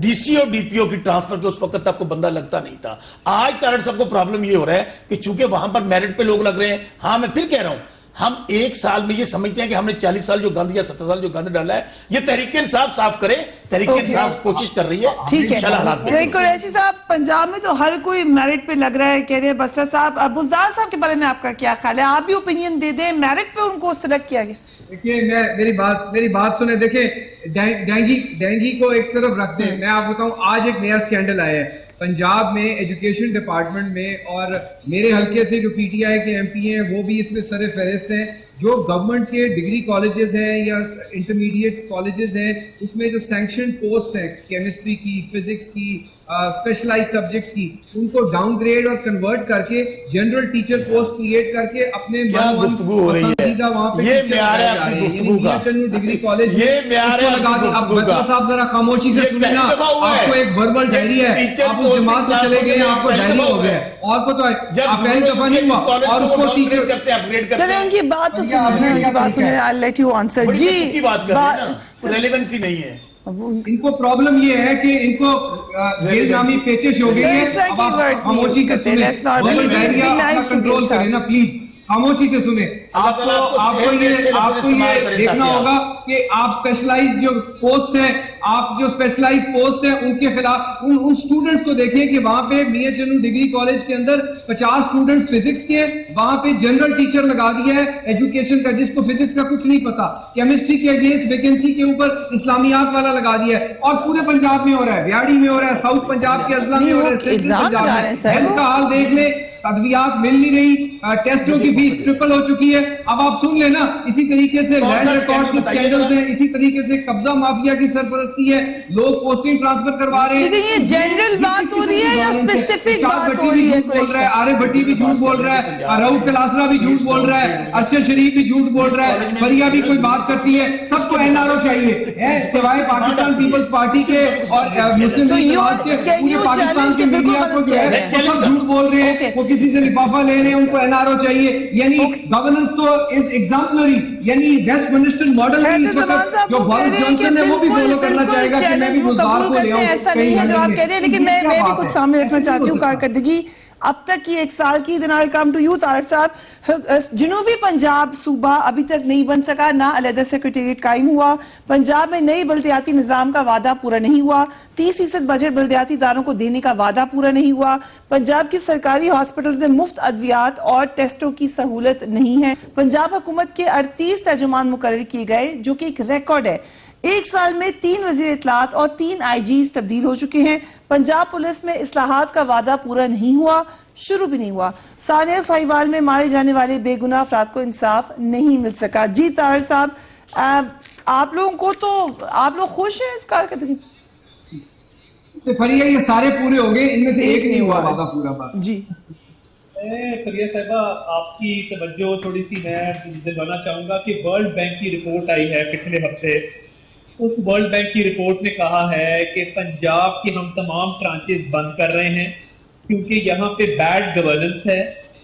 डीसी और डीपीओ की ट्रांसफर के, उस वक्त तक को बंदा लगता नहीं था। आज तारड़ साहब को प्रॉब्लम ये हो रहा है कि चूंकि वहां पर मेरिट पे लोग लग रहे हैं। हाँ, मैं फिर कह रहा हूं, हम एक साल में ये समझते हैं कि हमने 40 साल जो गंद या 70 साल जो गंद डाला है, ये तहरीक इंसाफ साफ करे। तहरीक इंसाफ कोशिश कर रही है,
ठीक है।
हालात
कुरैशी साहब, पंजाब में तो हर कोई मेरिट पे लग रहा है, कह रहे हैं बसरा साहब। बुज़दार साहब के बारे में आपका क्या ख्याल है? आप भी ओपिनियन दे दें, मेरिट पे उनको सिलेक्ट किया गया।
देखिए, मेरी बात सुने। देखिए, डेंगी को एक तरफ रख दें। मैं आपको बताऊं, आज एक नया स्कैंडल आया है पंजाब में एजुकेशन डिपार्टमेंट में, और मेरे हल्के से जो पीटीआई के एमपी हैं वो भी इसमें सर फहरिस्त हैं। जो गवर्नमेंट के डिग्री कॉलेजेस हैं या इंटरमीडिएट कॉलेजेस हैं, उसमें जो सैंक्शन पोस्ट हैं केमिस्ट्री की, फिजिक्स की, स्पेशलाइज सब्जेक्ट्स की, उनको डाउनग्रेड और कन्वर्ट करके जनरल टीचर पोस्ट क्रिएट करके अपने
गुफ्तगू हो रही है।
वहां पे
ये म्यार है अपनी गुफ्तगू का,
डिग्री कॉलेज
ये म्यार है अपनी गुफ्तगू का।
साहब जरा खामोशी से सुने ना, आपको एक वर्बल डायरी है, आप उस जमात में चले गए, आपको डायरी हो गया, और को तो पहली दफा नहीं हुआ, और उसको टीचर
करते हैं, अपग्रेड करते हैं।
चलिए, उनकी बात तो सुनिए, उनकी बात सुनिए, आई लेट यू आंसर। जी,
की बात कर रहे हैं ना, रेलेवेंसी नहीं है।
इनको प्रॉब्लम ये है कि इनको बेलगामी पेचिश हो गई है। खामोशी से सुने, कंट्रोल करें ना प्लीज, खामोशी से सुने। आपको ये देखना होगा कि आप स्पेशलाइज जो पोस्ट है, आप जो स्पेशलाइज पोस्ट है उनके खिलाफ उन स्टूडेंट्स को देखिए कि वहां पे मियां चन्नू डिग्री कॉलेज के अंदर 50 स्टूडेंट्स फिजिक्स के, वहां पे जनरल टीचर लगा दिया है एजुकेशन का, जिसको फिजिक्स का कुछ नहीं पता। केमिस्ट्री के अगेंस्ट वैकेंसी के ऊपर इस्लामियात वाला लगा दिया है, और पूरे पंजाब में हो रहा है, व्याड़ी में हो रहा है, साउथ पंजाब के अजला में हो रहा है, सेंट्रल पंजाब में। हेल्थ का हाल देख ले, तदवियात मिल नहीं रही, टेस्टों की फीस ट्रिपल हो चुकी है। अब आप सुन लेना, इसी तरीके से लैंड रिकॉर्ड के स्कैंडल्स हैं, इसी तरीके से कब्जा माफिया की सरपरस्ती है, लोग पोस्टिंग ट्रांसफर करवा रहे हैं।
लेकिन ये जनरल बात हो रही है या स्पेसिफिक बात हो रही है?
आरिफ भट्टी भी झूठ बोल रहा है, रऊफ कलासरा भी झूठ बोल रहा है, अरशद शरीफ भी झूठ बोल रहा है, फरिया भी कोई बात करती है। सबको एनआरओ चाहिए, सिवाय पाकिस्तान पीपल्स पार्टी के और मुस्लिम लीग के, पूरे पाकिस्तान के मीडिया को जो है सब झूठ बोल रहे हैं, वो किसी से लिफाफा ले रहे हैं, उनको एनआरओ चाहिए। यानी गवर्नेंस तो इज एग्जाम्पलरी, यानी वेस्ट मिनिस्टर मॉडल है इस वक्त, जो बोरिस जॉनसन है वो भी फॉलो करना चाहेगा कि मैं भी गुजार को ले आऊं।
ऐसा नहीं है जो आप कह रहे हैं, लेकिन मैं भी कुछ सामने रखना चाहती हूँ कारकर्दगी अब तक की 1 साल की। Then I come to you Tarar साहब। जनूबी पंजाब सूबा अभी तक नहीं बन सका, ना अलहदा सेक्रेटेरिएट कायम हुआ, पंजाब में नई बल्दियाती निजाम का वादा पूरा नहीं हुआ, 30% बजट बल्दियाती इदारों को देने का वादा पूरा नहीं हुआ, पंजाब की सरकारी हॉस्पिटल्स में मुफ्त अद्वियात और टेस्टों की सहूलत नहीं है, पंजाब हुकूमत के 38 तर्जुमान मुकर्रर किए गए जो कि एक रिकॉर्ड है। 1 साल में 3 वजीर इत्तलात और 3 आईजीज तब्दील हो चुके हैं। पंजाब पुलिस में इस्लाहात का वादा पूरा नहीं हुआ, शुरू भी नहीं हुआ। सानिया सोहीवाल में मारे जाने वाले बेगुनाह अफराद को इंसाफ नहीं मिल सका। जी तारड़ साहब, आप लोगों को तो, आप लोग खुश हैं इस कारकर्दगी
से? फरिया, ये सारे पूरे हो गए, इनमें से एक नहीं हुआ वादा पूरा। बात
जी
फरिया साहिबा, आपकी तवज्जो थोड़ी सी मैं दिलवाना चाहूंगा कि वर्ल्ड बैंक की रिपोर्ट आई है पिछले हफ्ते उस वर्ल्ड बैंक की रिपोर्ट ने कहा है कि पंजाब की हम तमाम ट्रांचेस बंद कर रहे हैं क्योंकि यहाँ पे बैड गवर्नेंस है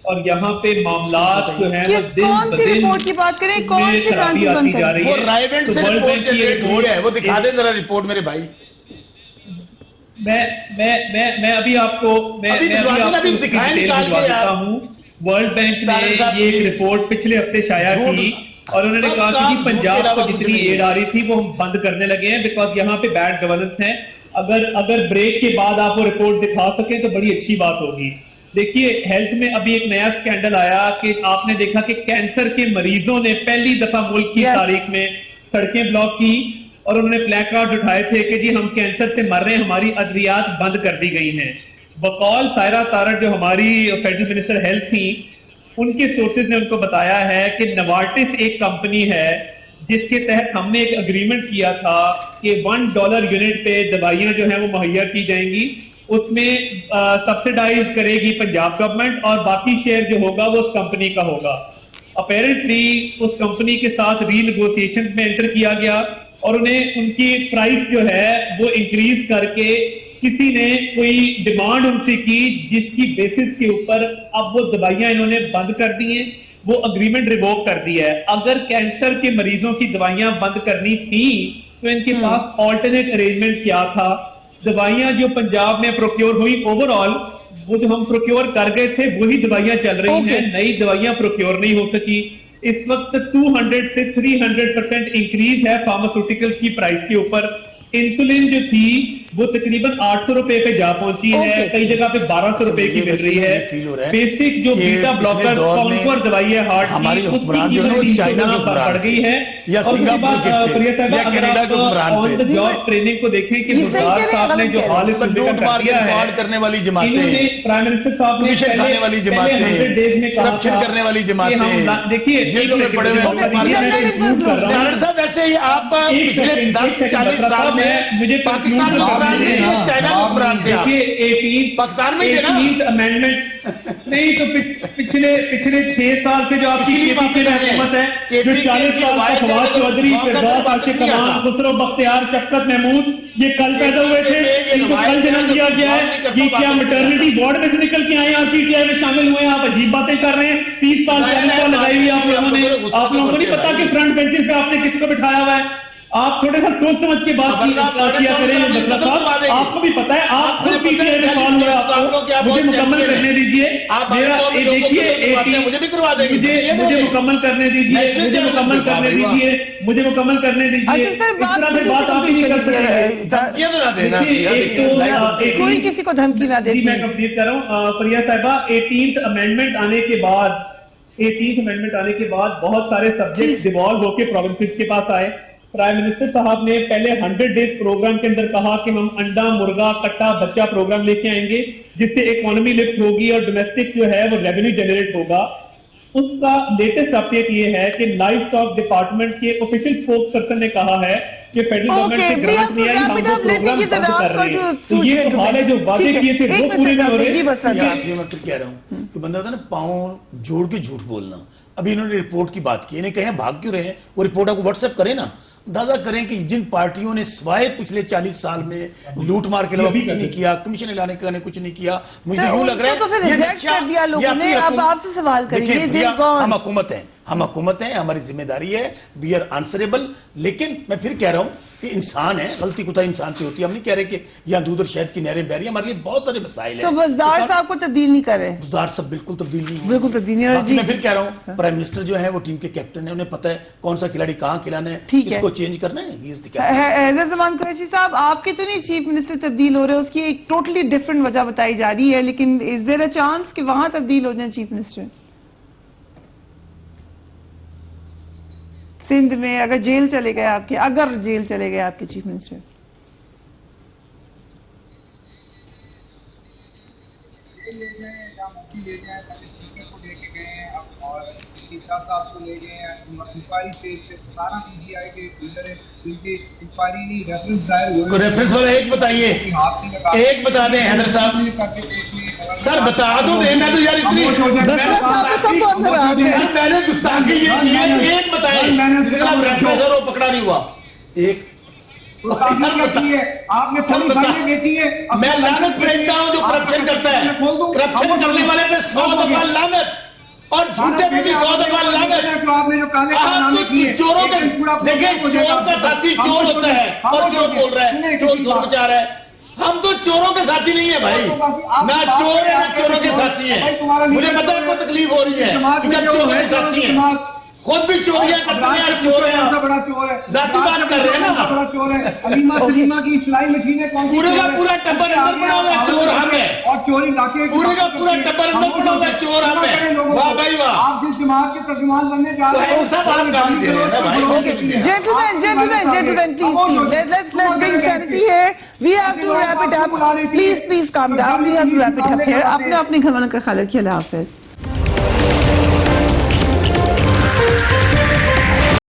और यहाँ पे मामलात जो है
कौन सी रिपोर्ट की बात करें, कौन सी ब्रांचेस बंद कर रही है?
वो राइवेंट से रिपोर्ट जनरेट हुई है, वो दिखा दें जरा रिपोर्ट मेरे भाई।
मैं अभी आपको
अभी दिखाएं निकाल के यार।
वर्ल्ड बैंक ने ये एक रिपोर्ट पिछले हफ्ते शाया की और उन्होंने कहा कि पंजाब को जितनी एड आ रही थी वो हम बंद करने लगे हैं बिकॉज यहाँ पे बैड गवर्नेंस है। अगर ब्रेक के बाद आप वो रिपोर्ट दिखा सकें तो बड़ी अच्छी बात होगी। देखिए, हेल्थ में अभी एक नया स्कैंडल आया कि आपने देखा कि कैंसर के मरीजों ने पहली दफा मुल्क की तारीख में सड़कें ब्लॉक की और उन्होंने प्लैक कार्ड उठाए थे कि जी हम कैंसर से मर रहे हैं, हमारी अद्वियात बंद कर दी गई हैं। बकौल सायरा तारड़ जो हमारी फेडरल मिनिस्टर हेल्थ थी, उनके सोर्सेज ने उनको बताया है कि नवार्टिस एक कंपनी है जिसके तहत हमने एक अग्रीमेंट किया था कि $1 यूनिट पे दवाइयां जो हैं वो मुहैया की जाएंगी, उसमें सब्सिडाइज करेगी पंजाब गवर्नमेंट और बाकी शेयर जो होगा वो उस कंपनी का होगा। अपेरेंटली उस कंपनी के साथ रीनेगोशिएशन में एंटर किया गया और उन्हें उनकी प्राइस जो है वो इंक्रीज करके किसी ने कोई डिमांड उनसे की जिसकी बेसिस के ऊपर अब वो दवाइयां इन्होंने बंद कर दी हैं, वो अग्रीमेंट रिवोक कर दिया है। अगर कैंसर के मरीजों की दवाइयां बंद करनी थी तो इनके पास ऑल्टरनेट अरेंजमेंट क्या था? दवाइयां जो पंजाब में प्रोक्योर हुई ओवरऑल, वो जो हम प्रोक्योर कर गए थे वही दवाइयां चल रही हैं, नई दवाइयां प्रोक्योर नहीं हो सकी। इस वक्त 200 से 300% इंक्रीज है फार्मास्यूटिकल्स की प्राइस के ऊपर। इंसुलिन जो थी वो तकरीबन 800 रुपए पे जा पहुंची है, कई जगह पे 1200 रुपए की मिल रही है। बेसिक जो बीटा ब्लॉकर कॉन्कोर दवाई है हार्ट
हमारी हुक्मरान जो है चाइना के
बढ़ गई है
या सिंगापुर के या कनाडा के हुक्मरान पे।
ऑन द जॉब ट्रेनिंग को देखें कि मुबारक साहब ने जो हाल
लूट मार के रिकॉर्ड करने वाली जमातें,
प्राइम मिनिस्टर साहब ने
कमीशन खाने वाली जमातें, करप्शन करने वाली जमातें,
देखिए
जेलों में पड़े हुए। नारायण साहब, वैसे ही आप पिछले 10-40 साल में पाकिस्तान में हुक्मरान नहीं थे, चाइना में हुक्मरान थे आप, पाकिस्तान में थे ना?
अमेंडमेंट नहीं तो पिछले 6 साल से जो आपकी हुकूमत है, जो 40 साल तक फवाद चौधरी, फिरदौस आशिक कमान, खुसरो बख्तियार, शफकत महमूद, ये कल पैदा हुए थे, इनको कल जन्म दिया गया है। ये क्या मैटरनिटी वार्ड में से निकल के आए, आप पीटीआई में शामिल हुए, आप अजीब बातें कर रहे हैं। 30 साल 40 साल लगाई हुई आप लोगों ने। आप लोगों को नहीं पता कि फ्रंट बेंचेस पे आपने किसको बिठाया हुआ है? आप थोड़े सा सोच समझ के बात किया करें। मतलब साहब, आपको भी पता है, आप खुद पीटीआई में कॉल हुआ, आपको मुझे मुकम्मल करने दीजिए। देखिए,
मुझे भी करवा देंगे,
मुझे मुकम्मल करने दीजिए, मुझे मुकम्मल करने दीजिए, मुझे मुकम्मल करने दीजिए। इस तरह से बात आप ही नहीं कर सकते।
कोई किसी को धमकी ना दे।
मैं कंप्लीट कर रहा हूँ फरिया साहिबा। 18th अमेंडमेंट आने के बाद बहुत सारे सब्जेक्ट डिवॉल्व होके प्रोविंसेस के पास आए। प्राइम मिनिस्टर साहब ने पहले 100 डेज प्रोग्राम के अंदर कहा कि हम अंडा, मुर्गा, कट्टा, बच्चा प्रोग्राम लेके आएंगे जिससे इकोनॉमी लिफ्ट होगी और डोमेस्टिक जो है वो रेवेन्यू जनरेट होगा। उसका लेटेस्ट अपडेट ये है कि लाइव स्टॉक डिपार्टमेंट के ऑफिशियल स्पोक्स पर्सन ने कहा है कि फेडरल गवर्नमेंट से ग्रांट नहीं आई, हम वो प्रोग्राम बंद कर रहे हैं। तो ये तो हाल है, जो वादे किए थे वो पूरे नहीं हो रहे।
मैं फिर कह रहा हूँ कि बंदा था ना पाँव जोड़ के झूठ बोलना। अभी इन्होंने रिपोर्ट की बात की, इन्हें कहें भाग क्यों रहे हैं, वो रिपोर्ट आपको व्हाट्सएप करें ना, दादा करें कि जिन पार्टियों ने सिवाय पिछले 40 साल में लूट मार के अलावा कुछ नहीं किया, कमीशन लाने का कुछ नहीं किया, मुझे यूं लग रहा है
तो फिर रिजेक्ट कर दिया लोगों ने। अब आपसे सवाल करेंगे,
हम हुकूमत है, हमारी जिम्मेदारी है, वी आर आंसरेबल। लेकिन मैं फिर कह रहा हूं कि इंसान है, गलती कुता इंसान से होती है। हम नहीं कह रहे कि यहाँ दूध और शहद की नहरें बह रही हैं, हमारे लिए बहुत सारे मसाइल हैं।
बुज़दार साहब को तब्दील नहीं कर रहे,
बुज़दार साहब बिल्कुल तब्दील नहीं,
बिल्कुल तब्दील नहीं।
मैं फिर कह रहा हूँ, प्राइम मिनिस्टर जो है वो टीम के कैप्टन है, उन्हें पता है कौन सा खिलाड़ी कहाँ खिलाना है, इसको चेंज करना है।
हैदर ज़मान कुरैशी साहब, आपके तो नहीं चीफ मिनिस्टर तब्दील हो रहे, उसकी एक टोटली डिफरेंट वजह बताई जा रही है, लेकिन इज देयर अ चांस कि वहां तब्दील हो जाए चीफ मिनिस्टर? सिंध में अगर जेल चले गए आपके चीफ मिनिस्टर?
साहब को ले गए हैं, इंक्वायरी पेज पे 17 पीजीआई के लीडर है, जिनकी इंक्वायरी नहीं रेफरेंस दायर हुए।
रेफरेंस वाला एक बताइए, एक बता दें हैदर साहब, सर बता दो दे। मैं तो यार इतनी मैंने गुस्ताखी ये की है, एक बताएं, रेफरेंस वो पकड़ा नहीं हुआ। एक
तो आपने क्या की है? आपने
सर
पूरी फाइलें बेची है।
मैं लानत भेजता हूं जो करप्शन करता है, करप्शन करने वाले पे 100 दफा लानत और झूठे पे भी 100 दफा लानत।
आपने जो काले
आप तो चोरों के, देखिए चोर का साथी चोर होता है और चोर बोल रहा है, चोर बचा रहा है। हम तो चोरों के साथी नहीं है भाई, ना चोर है ना चोरों के साथी है। मुझे पता है आपको तकलीफ हो रही है क्योंकि आप चोरों के साथी हैं, खुद भी चोरियां करते हैं और चोर हैं।
बड़ा चोर है,
जाति बात कर रहे हैं ना,
बड़ा चोर है। अलीमा सलीमा की सिलाई मशीनें कौन सी?
पूरे का पूरा टब्बर अंदर पड़ा हुआ है, चोर हम है।
और चोरी लाके
पूरे का पूरा टब्बर अंदर पड़ा हुआ है, चोर हम है। वाह भाई वाह।
आप जिस जमात के तर्जुमान बनने जा रहे हैं,
सब आप गाली दे रहे हैं ना भाई।
Gentlemen, please. Let's bring sanity here. We have to wrap it up. Please calm down. We have to wrap it up here. अपने घमंड का ख्याल रखिए। अल्लाह हाफिज।